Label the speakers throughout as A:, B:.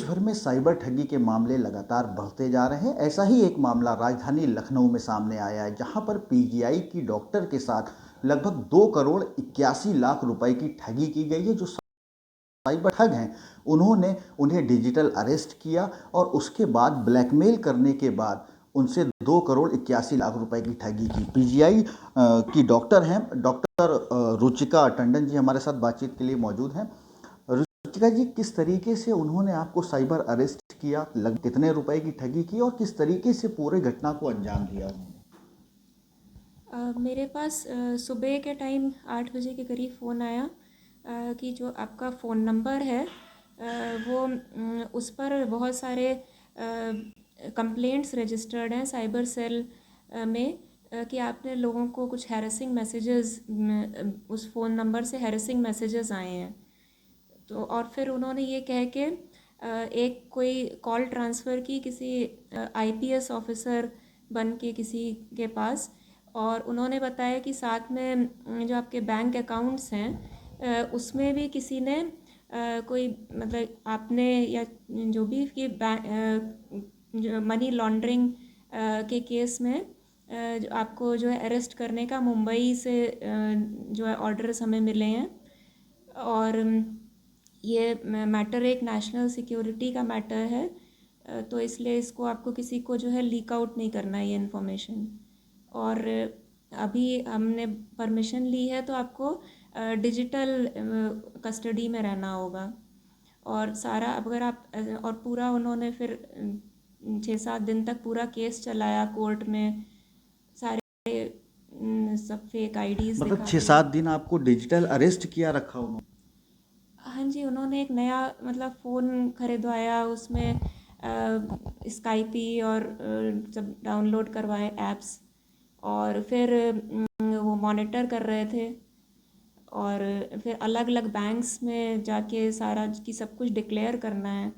A: भर में साइबर ठगी के मामले लगातार बढ़ते जा रहे हैं। ऐसा ही एक मामला राजधानी लखनऊ में सामने आया है, जहां पर पीजीआई की डॉक्टर के साथ लगभग 2 करोड़ 81 लाख रुपए की ठगी की गई है। जो साइबर ठग हैं, उन्होंने उन्हें डिजिटल अरेस्ट किया और उसके बाद ब्लैकमेल करने के बाद उनसे 2 करोड़ 81 लाख रुपए की ठगी की। पीजीआई की डॉक्टर हैं, डॉक्टर रुचिका टंडन जी हमारे साथ बातचीत के लिए मौजूद हैं। रुचिका जी, किस तरीके से उन्होंने आपको साइबर अरेस्ट किया, कितने रुपए की ठगी की और किस तरीके से पूरे घटना को अंजाम दिया उन्होंने?
B: मेरे पास सुबह के टाइम 8 बजे के करीब फ़ोन आया कि जो आपका फ़ोन नंबर है वो उस पर बहुत सारे कंप्लेंट्स रजिस्टर्ड हैं साइबर सेल में कि आपने लोगों को कुछ हैरेसिंग मैसेजेस उस फ़ोन नंबर से हैरेसिंग मैसेजेस आए हैं। तो और फिर उन्होंने ये कह के एक कोई कॉल ट्रांसफ़र की किसी आईपीएस ऑफिसर बन के किसी के पास, और उन्होंने बताया कि साथ में जो आपके बैंक अकाउंट्स हैं उसमें भी किसी ने कोई मतलब आपने या जो भी कि जो मनी लॉन्ड्रिंग के केस में जो आपको जो है अरेस्ट करने का मुंबई से जो है ऑर्डर्स हमें मिले हैं। और ये मैटर एक नेशनल सिक्योरिटी का मैटर है, तो इसलिए इसको आपको किसी को जो है लीक आउट नहीं करना है ये इन्फॉर्मेशन। और अभी हमने परमिशन ली है तो आपको डिजिटल कस्टडी में रहना होगा। और सारा अगर आप और पूरा उन्होंने फिर 6-7 दिन तक पूरा केस चलाया कोर्ट में, सारे सब फेक आईडीज़
A: मतलब
B: दिखा
A: छः
B: के।
A: सात दिन आपको डिजिटल अरेस्ट किया रखा उन्होंने?
B: हाँ जी, उन्होंने एक नया मतलब फ़ोन खरीदवाया, उसमें स्काइपी और सब डाउनलोड करवाए ऐप्स, और फिर वो मॉनिटर कर रहे थे। और फिर अलग अलग बैंक्स में जाके सारा कि सब कुछ डिक्लेयर करना है,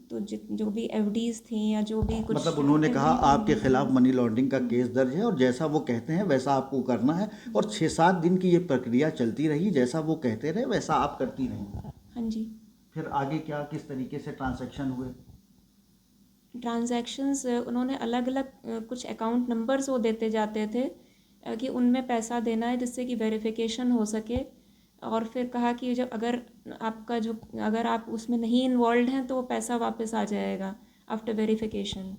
B: तो जो भी एफडीज़ थी या जो भी कुछ
A: मतलब उन्होंने कहा
B: एवरीथिंग
A: आपके खिलाफ
B: डिटेल्स।
A: मनी लॉन्ड्रिंग का केस दर्ज है और जैसा वो कहते हैं वैसा आपको करना है। और 6-7 दिन की ये प्रक्रिया चलती रही, जैसा वो कहते रहे वैसा आप करती रही।
B: हाँ जी।
A: फिर आगे क्या, किस तरीके से ट्रांजैक्शन हुए?
B: ट्रांजैक्शंस उन्होंने अलग अलग कुछ अकाउंट नंबर्स वो देते जाते थे कि उनमें पैसा देना है जिससे कि वेरिफिकेशन हो सके। और फिर कहा कि जब अगर आपका जो अगर आप उसमें नहीं इन्वॉल्व हैं तो वो पैसा वापस आ जाएगा आफ्टर वेरिफिकेशन।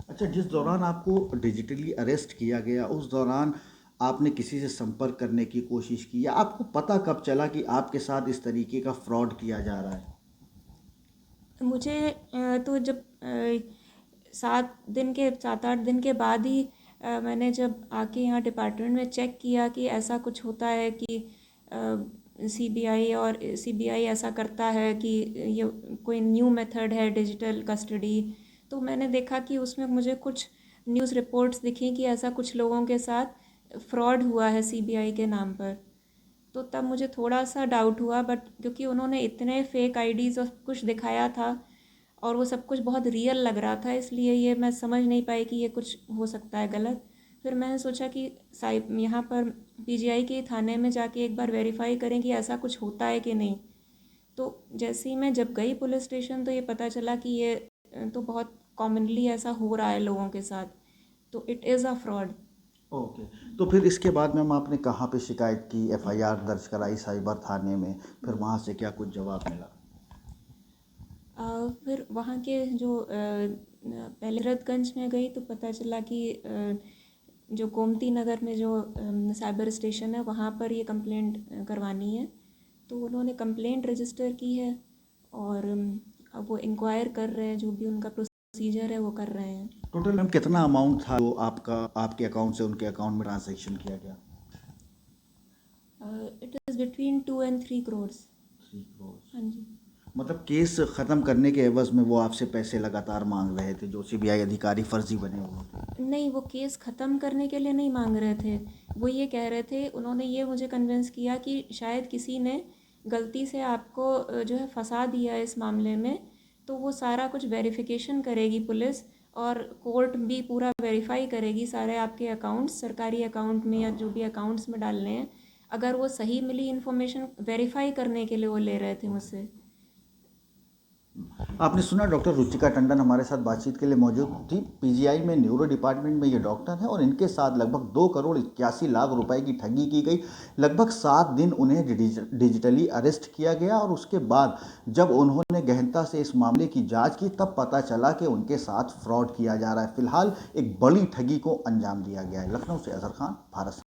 A: अच्छा, जिस दौरान आपको डिजिटली अरेस्ट किया गया उस दौरान आपने किसी से संपर्क करने की कोशिश की, या आपको पता कब चला कि आपके साथ इस तरीके का फ्रॉड किया जा रहा है?
B: मुझे तो जब 7-8 दिन के बाद ही मैंने जब आके यहाँ डिपार्टमेंट में चेक किया कि ऐसा कुछ होता है कि सीबीआई ऐसा करता है कि ये कोई न्यू मेथड है डिजिटल कस्टडी। तो मैंने देखा कि उसमें मुझे कुछ न्यूज़ रिपोर्ट्स दिखी कि ऐसा कुछ लोगों के साथ फ्रॉड हुआ है सीबीआई के नाम पर। तो तब मुझे थोड़ा सा डाउट हुआ, बट क्योंकि उन्होंने इतने फेक आईडीज़ और कुछ दिखाया था और वो सब कुछ बहुत रियल लग रहा था, इसलिए ये मैं समझ नहीं पाई कि ये कुछ हो सकता है गलत। फिर मैंने सोचा कि साइब यहाँ पर पीजीआई के थाने में जाके एक बार वेरीफाई करें कि ऐसा कुछ होता है कि नहीं। तो जैसे ही मैं जब गई पुलिस स्टेशन तो ये पता चला कि ये तो बहुत कॉमनली ऐसा हो रहा है लोगों के साथ, तो it is a fraud.
A: Okay. तो फिर इसके बाद मैम आपने कहाँ पे शिकायत की, एफआईआर दर्ज कराई साइबर थाने में? फिर वहाँ से क्या कुछ जवाब मिला?
B: फिर वहाँ के जो पहले हजरतगंज में गई तो पता चला कि जो गोमती नगर में जो साइबर स्टेशन है वहाँ पर ये कंप्लेंट करवानी है। तो उन्होंने कंप्लेंट रजिस्टर की है और अब वो इंक्वायर कर रहे हैं, जो भी उनका प्रोसीजर है वो कर रहे हैं।
A: टोटल मैम कितना अमाउंट था जो आपका आपके अकाउंट से उनके अकाउंट में ट्रांजैक्शन किया गया?
B: It is between 2 and 3 crores।
A: 3 crore.
B: हाँ जी।
A: मतलब केस ख़त्म करने के एवज में वो आपसे पैसे लगातार मांग रहे थे, जो सीबीआई अधिकारी फर्जी बने हुए थे?
B: नहीं, वो केस ख़त्म करने के लिए नहीं मांग रहे थे। वो ये कह रहे थे, उन्होंने ये मुझे कन्विंस किया कि शायद किसी ने गलती से आपको जो है फंसा दिया इस मामले में, तो वो सारा कुछ वेरिफिकेशन करेगी पुलिस, और कोर्ट भी पूरा वेरीफाई करेगी सारे आपके अकाउंट्स सरकारी अकाउंट में या जो भी अकाउंट्स में डालने हैं। अगर वो सही मिली इन्फॉर्मेशन वेरीफाई करने के लिए वो ले रहे थे मुझसे।
A: आपने सुना डॉक्टर रुचिका टंडन हमारे साथ बातचीत के लिए मौजूद थी। पीजीआई में न्यूरो डिपार्टमेंट में ये डॉक्टर हैं और इनके साथ लगभग 2 करोड़ 81 लाख रुपए की ठगी की गई। लगभग 7 दिन उन्हें डिजिटली अरेस्ट किया गया और उसके बाद जब उन्होंने गहनता से इस मामले की जांच की तब पता चला कि उनके साथ फ्रॉड किया जा रहा है। फिलहाल एक बड़ी ठगी को अंजाम दिया गया है। लखनऊ से अजहर खान, भारत।